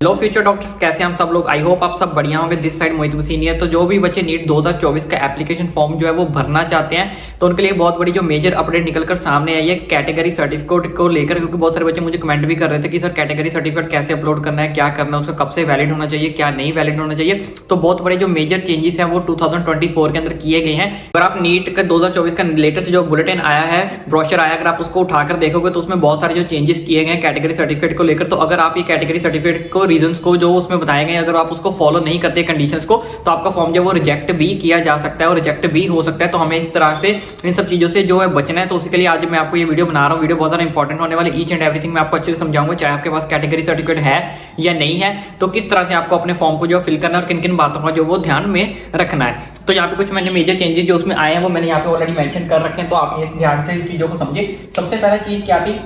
लो future doctors, कैसे हम सब लोग, आई होप आप सब बढ़िया होंगे। दिस साइड मोहित मसीनी है। तो जो भी बच्चे नीट 2024 का एप्लीकेशन फॉर्म जो है वो भरना चाहते हैं, तो उनके लिए बहुत बड़ी जो मेजर अपडेट निकलकर सामने आई है कैटेगरी सर्टिफिकेट को लेकर। क्योंकि बहुत सारे बच्चे मुझे कमेंट भी कर रहे थे कि सर कैटेगरी सर्टिफिकेट कैसे अपलोड करना है, क्या करना है, उसका कब से वैलिड होना चाहिए, क्या नहीं वैलिड होना चाहिए। तो बहुत बड़े जो मेजर चेंजेस हैं वो 2024 के अंदर किए गए हैं। अगर आप नीट का 2024 का लेटेस्ट जो बुलेटिन आया है, ब्रोशर आया, अगर आप उसको उठाकर देखोगे तो उसमें बहुत सारे जो चेंजेस किए गए हैं कैटेगरी सर्टिफिकेट को लेकर। तो अगर आप ये कैटेगरी सर्टिफिकेट को रीजंस को जो उसमें बताए गए, अगर आप उसको फॉलो नहीं करते कंडीशंस को, तो आपका फॉर्म जो वो रिजेक्ट भी किया जा सकता है और रिजेक्ट भी हो सकता है। तो हमें इस तरह से इन सब चीजों से जो है बचना है। तो उसके लिए आज मैं आपको ये वीडियो बना रहा हूँ। वीडियो बहुत ज्यादा इंपॉर्टेंट होने वाली, ईच एंड एवरीथिंग मैं आपको अच्छे से समझाऊंगा, चाहे आपके पास कैटेगरी सर्टिफिकेट है या नहीं है, तो किस तरह से आपको अपने फॉर्म को जो फिल करना है और किन किन बातों का जो वो ध्यान में रखना है। तो यहाँ पे कुछ मैंने मेजर चेंजेस जो उसमें आए हैं वो मैंने यहाँ पे ऑलरेडी मेंशन कर रखे हैं, तो आप ये ध्यान से चीजों को समझिए। सबसे पहला चीज क्या थी,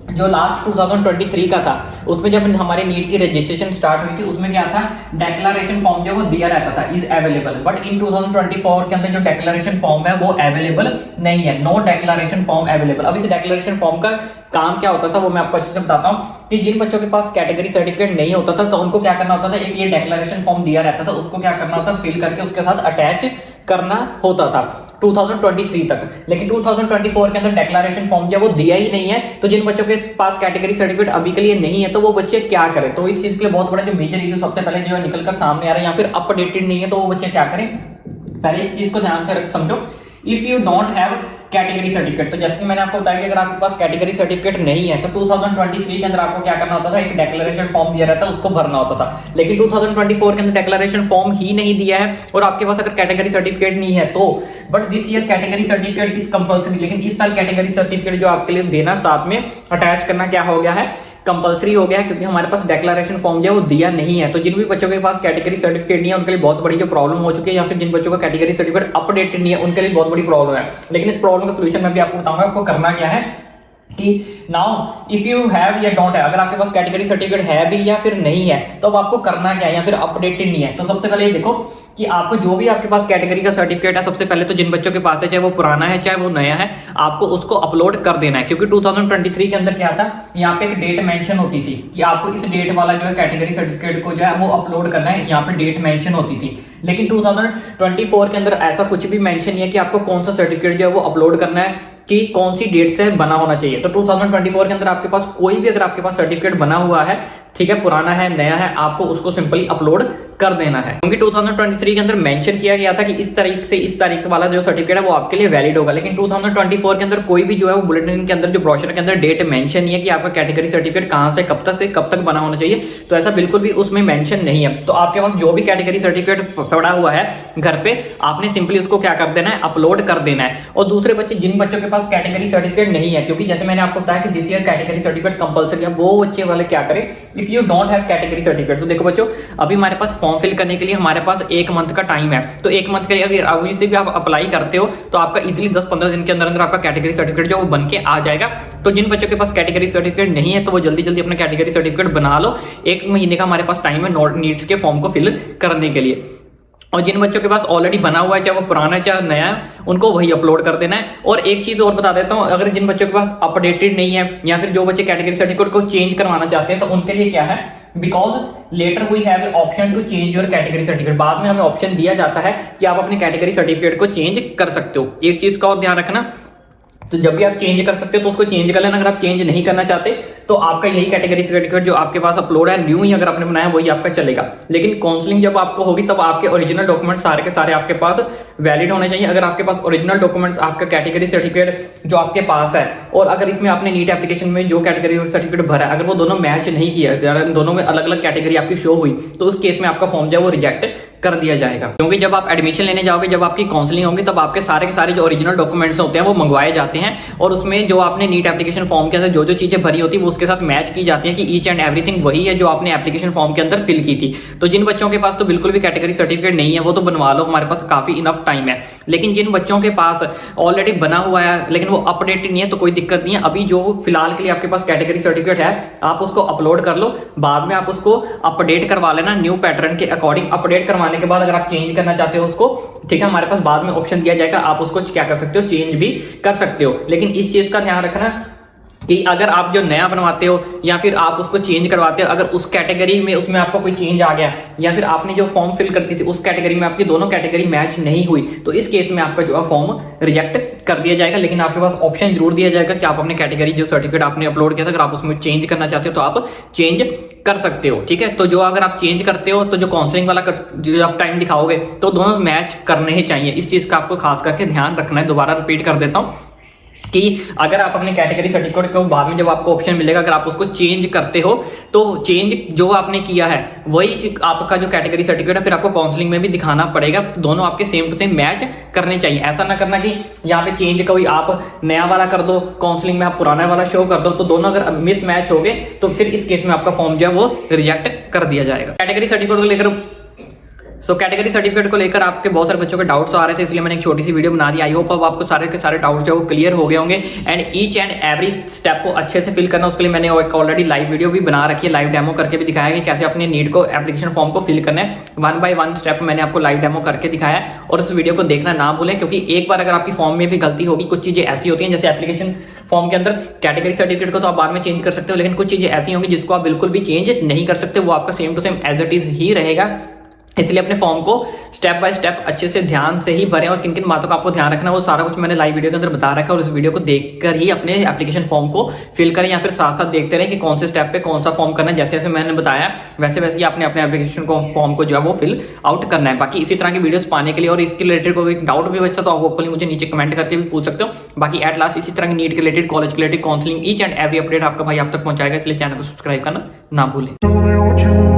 जो लास्ट 2023 का था, उसमें जब हमारे नीट की रजिस्ट्रेशन स्टार्ट हुई थी, उसमें क्या था, डेक्लेरेशन फॉर्म जो वो दिया रहता था इज अवेलेबल। बट इन 2024 के अंदर जो डेक्लेरेशन फॉर्म है वो अवेलेबल नहीं है। No declaration form available. अब इस डेक्लेरेशन फॉर्म का काम क्या होता था वो मैं आपको अच्छे से बताता हूँ कि जिन बच्चों के पास कैटेगरी सर्टिफिकेट नहीं होता था तो उनको क्या करना होता था, एक ये डेक्लेरेशन फॉर्म दिया रहता था, उसको क्या करना होता था, फिल करके उसके साथ अटैच करना होता था 2023 तक। लेकिन 2024 के अंदर डेक्लेरेशन फॉर्म जो वो दिया ही नहीं है। तो जिन बच्चों के पास कैटेगरी सर्टिफिकेट अभी के लिए नहीं है तो वो बच्चे क्या करें। तो इस चीज के लिए बहुत बड़ा जो मेजर इशू सबसे पहले जो निकलकर सामने आ रहा है, या फिर अपडेटेड नहीं है, तो वो बच्चे क्या करें। पहले इस चीज को ध्यान से समझो, if you don't have category certificate, तो जैसे कि मैंने आपको बताया कि अगर आपके पास कैटेगरी सर्टिफिकेट नहीं है तो 2023 के अंदर आपको क्या करना होता था, एक डेक्लेरेशन फॉर्म दिया रहता है, उसको भरना होता था। लेकिन 2024 के अंदर डेक्लेरेशन फॉर्म ही नहीं दिया है और आपके पास अगर कैटेगरी सर्टिफिकेट नहीं है तो, but this year category certificate is compulsory. लेकिन इस साल कैटेगरी सर्टिफिकेट जो आपके लिए देना, साथ में अटैच करना क्या हो गया है, कंपल्सरी हो गया है, क्योंकि हमारे पास डेक्लेरेशन फॉर्म जो है वो दिया नहीं है। तो जिन भी बच्चों के पास कैटेगरी सर्टिफिकेट नहीं है उनके लिए बहुत बड़ी जो प्रॉब्लम हो चुकी है, या फिर जिन बच्चों का कैटेगरी सर्टिफिकेट अपडेटेड नहीं है उनके लिए बहुत बड़ी प्रॉब्लम है। लेकिन इस प्रॉब्लम का सॉल्यूशन मैं भी आपको बताऊंगा आपको करना क्या है कि नाउ इफ यू हैव या डोंट है, अगर आपके पास कैटेगरी सर्टिफिकेट है भी या फिर नहीं है तो अब आपको करना क्या है, या फिर अपडेटेड नहीं है। तो सबसे पहले ये देखो कि आपको जो भी आपके पास कैटेगरी का सर्टिफिकेट है, सबसे पहले तो जिन बच्चों के पास है, चाहे वो पुराना है चाहे वो नया है, आपको उसको अपलोड कर देना है। क्योंकि 2023 के अंदर क्या था, यहाँ पे एक डेट मेंशन होती थी कि आपको इस डेट वाला जो है कैटेगरी सर्टिफिकेट को जो है वो अपलोड करना है, यहाँ पे डेट मेंशन होती थी। लेकिन 2024 के अंदर ऐसा कुछ भी मेंशन नहीं है कि आपको कौन सा सर्टिफिकेट जो है वो अपलोड करना है, कि कौन सी डेट से बना होना चाहिए। तो 2024 के अंदर आपके पास कोई भी, अगर आपके पास सर्टिफिकेट बना हुआ है, ठीक है, पुराना है नया है, आपको उसको सिंपली अपलोड कर देना है। क्योंकि 2023 के अंदर मेंशन किया गया था कि इस तारीख से इस तारीख वाला जो सर्टिफिकेट है वो आपके लिए वैलिड होगा। लेकिन 2024 के अंदर कोई भी जो है वो बुलेटिन के अंदर, जो ब्रोशर के अंदर डेट मेंशन नहीं है कि आपका कैटेगरी सर्टिफिकेट कहां से कब तक बना होना चाहिए। तो ऐसा बिल्कुल भी उसमें मेंशन नहीं है। तो आपके पास जो भी कैटेगरी सर्टिफिकेट पड़ा हुआ है घर पे, आपने सिंपली उसको क्या कर देना है, अपलोड कर देना है। और दूसरे बच्चे, जिन बच्चों के पास कैटेगरी सर्टिफिकेट नहीं है, क्योंकि जैसे मैंने आपको बताया कि this year category certificate compulsory है, वो बच्चे वाले क्या करें, if you don't have category certificate. तो देखो बच्चों, अभी हमारे पास फॉर्म फिल करने के लिए हमारे पास 1 मंथ का टाइम है। तो 1 मंथ के लिए अगर अभी से भी आप अप्लाई करते हो तो आपका इजीली 10-15 दिन के अंदर अंदर आपका कैटेगरी सर्टिफिकेट जो वो बन के आ जाएगा। तो जिन बच्चों के पास कैटेगरी सर्टिफिकेट नहीं है तो वो जल्दी जल्दी अपना कैटेगरी सर्टिफिकेट बना लो। 1 महीने का हमारे पास टाइम है नीट्स के फॉर्म को फिल करने के लिए। और जिन बच्चों के पास ऑलरेडी बना हुआ है, चाहे वो पुराना है चाहे नया है, उनको वही अपलोड कर देना है। और एक चीज और बता देता हूं, अगर जिन बच्चों के पास अपडेटेड नहीं है या फिर जो बच्चे कैटेगरी सर्टिफिकेट को चेंज करवाना चाहते हैं तो उनके लिए क्या है, because later we have option to change your category certificate. बाद में हमें ऑप्शन दिया जाता है कि आप अपने कैटेगरी सर्टिफिकेट को चेंज कर सकते हो। एक चीज का और ध्यान रखना, तो जब भी आप चेंज कर सकते हो तो उसको चेंज कर लेना। अगर आप चेंज नहीं करना चाहते तो आपका यही कैटेगरी सर्टिफिकेट जो आपके पास अपलोड है, न्यू ही अगर आपने बनाया वही आपका चलेगा। लेकिन काउंसलिंग जब आपको होगी तब आपके ओरिजिनल डॉक्यूमेंट सारे के सारे आपके पास वैलिड होने चाहिए। अगर आपके पास ओरिजिनल डॉक्यूमेंट्स, आपका कैटेगरी सर्टिफिकेट जो आपके पास है, और अगर इसमें आपने नीट एप्लीकेशन में जो कैटेगरी सर्टिफिकेट भरा है, अगर वो दोनों मैच नहीं किया, दोनों में अलग अलग कैटेगरी आपकी शो हुई, तो उस केस में आपका फॉर्म जो है वो रिजेक्ट कर दिया जाएगा। क्योंकि जब आप एडमिशन लेने जाओगे, जब आपकी काउंसलिंग होगी, तब आपके सारे के सारे जो ओरिजिनल डॉक्यूमेंट्स होते हैं वो मंगवाए जाते हैं, और उसमें जो आपने नीट एप्लीकेशन फॉर्म के अंदर जो जो चीजें भरी होती है वो उसके साथ मैच की जाती है कि ईच एंड एवरीथिंग वही है जो आपने एप्लीकेशन फॉर्म के अंदर फिल की थी। तो जिन बच्चों के पास तो बिल्कुल भी कैटेगरी सर्टिफिकेट नहीं है वो तो बनवा लो, हमारे पास काफी इनफ टाइम है। लेकिन जिन बच्चों के पास ऑलरेडी बना हुआ है लेकिन वो अपडेटेड नहीं है तो कोई दिक्कत नहीं है। अभी जो फिलहाल के लिए आपके पास कैटेगरी सर्टिफिकेट है आप उसको अपलोड कर लो, बाद में आप उसको अपडेट करवा लेना न्यू पैटर्न के अकॉर्डिंग। अपडेट करवाने के बाद अगर आप चेंज करना चाहते हो उसको, ठीक है, हमारे पास बाद में ऑप्शन दिया जाएगा, आप उसको क्या कर सकते हो, चेंज भी कर सकते हो। लेकिन इस चीज का ध्यान रखना कि अगर आप जो नया बनवाते हो या फिर आप उसको चेंज करवाते हो, अगर उस कैटेगरी में उसमें आपका कोई चेंज आ गया या फिर आपने जो फॉर्म फिल करती थी उस कैटेगरी में आपकी दोनों कैटेगरी मैच नहीं हुई, तो इस केस में आपका जो है फॉर्म रिजेक्ट कर दिया जाएगा। लेकिन आपके पास ऑप्शन जरूर दिया जाएगा कि आप अपने कैटेगरी जो सर्टिफिकेट आपने अपलोड किया था, अगर आप उसमें चेंज करना चाहते हो तो आप चेंज कर सकते हो। ठीक है, तो जो अगर आप चेंज करते हो तो जो काउंसलिंग वाला जो आप टाइम दिखाओगे तो दोनों मैच करने ही चाहिए। इस चीज का आपको खास करके ध्यान रखना है। दोबारा रिपीट कर देता हूँ कि अगर आप अपने कैटेगरी सर्टिफिकेट को बाद में जब आपको ऑप्शन मिलेगा, अगर आप उसको चेंज करते हो तो चेंज जो आपने किया है वही आपका जो कैटेगरी सर्टिफिकेट है फिर आपको काउंसलिंग में भी दिखाना पड़ेगा। दोनों आपके सेम टू सेम मैच करने चाहिए। ऐसा ना करना कि यहाँ पे चेंज कोई आप नया वाला कर दो, काउंसलिंग में आप पुराना वाला शो कर दो, तो दोनों अगर मिस मैच हो गए तो फिर इस केस में आपका फॉर्म जो है वो रिजेक्ट कर दिया जाएगा। कैटेगरी सर्टिफिकेट को लेकर कैटेगरी सर्टिफिकेट को लेकर आपके बहुत सारे बच्चों के डाउट्स आ रहे थे, इसलिए मैंने एक छोटी सी वीडियो बना दी। आई होप अब आपको सारे के सारे डाउट्स जो है वो क्लियर हो गए होंगे and each and every step को अच्छे से फिल करना, उसके लिए मैंने एक ऑलरेडी लाइव वीडियो भी बना रखी है, लाइव डेमो करके भी दिखाया है कि कैसे अपने नीड को एप्लीकेशन फॉर्म को फिल करना है। 1 बाय 1 स्टेप मैंने आपको लाइव डेमो करके दिखाया है और उस वीडियो को देखना ना भूलें, क्योंकि एक बार अगर आपकी फॉर्म में भी गलती होगी, कुछ चीजें ऐसी होती हैं जैसे एप्लीकेशन फॉर्म के अंदर कैटेगरी सर्टिफिकेट को तो आप बाद में चेंज कर सकते हो, लेकिन कुछ चीजें ऐसी होंगी जिसको आप बिल्कुल भी चेंज नहीं कर सकते, वो आपका same to same as it is ही रहेगा। इसलिए अपने फॉर्म को स्टेप बाय स्टेप अच्छे से ध्यान से ही भरें और किन किन बातों का आपको ध्यान रखना है वो सारा कुछ मैंने लाइव वीडियो के अंदर बता रखा है। और इस वीडियो को देखकर ही अपने एप्लीकेशन फॉर्म को फिल करें या फिर साथ साथ देखते रहें कि कौन से स्टेप पे कौन सा फॉर्म करना है। जैसे जैसे मैंने बताया वैसे वैसे ही आपने अपने एप्लीकेशन फॉर्म को जो है वो फिल आउट करना है। बाकी इसी तरह की वीडियोस पाने के लिए और इसके रिलेटेड कोई डाउट भी बचता तो आप होपफुली मुझे नीचे कमेंट करके भी पूछ सकते हो। बाकी एट लास्ट इसी तरह की नीट के रिलेटेड, कॉलेज के related, counselling each and every update आपका भाई आप तक पहुंचाएगा, इसलिए चैनल को सब्सक्राइब करना ना भूलें।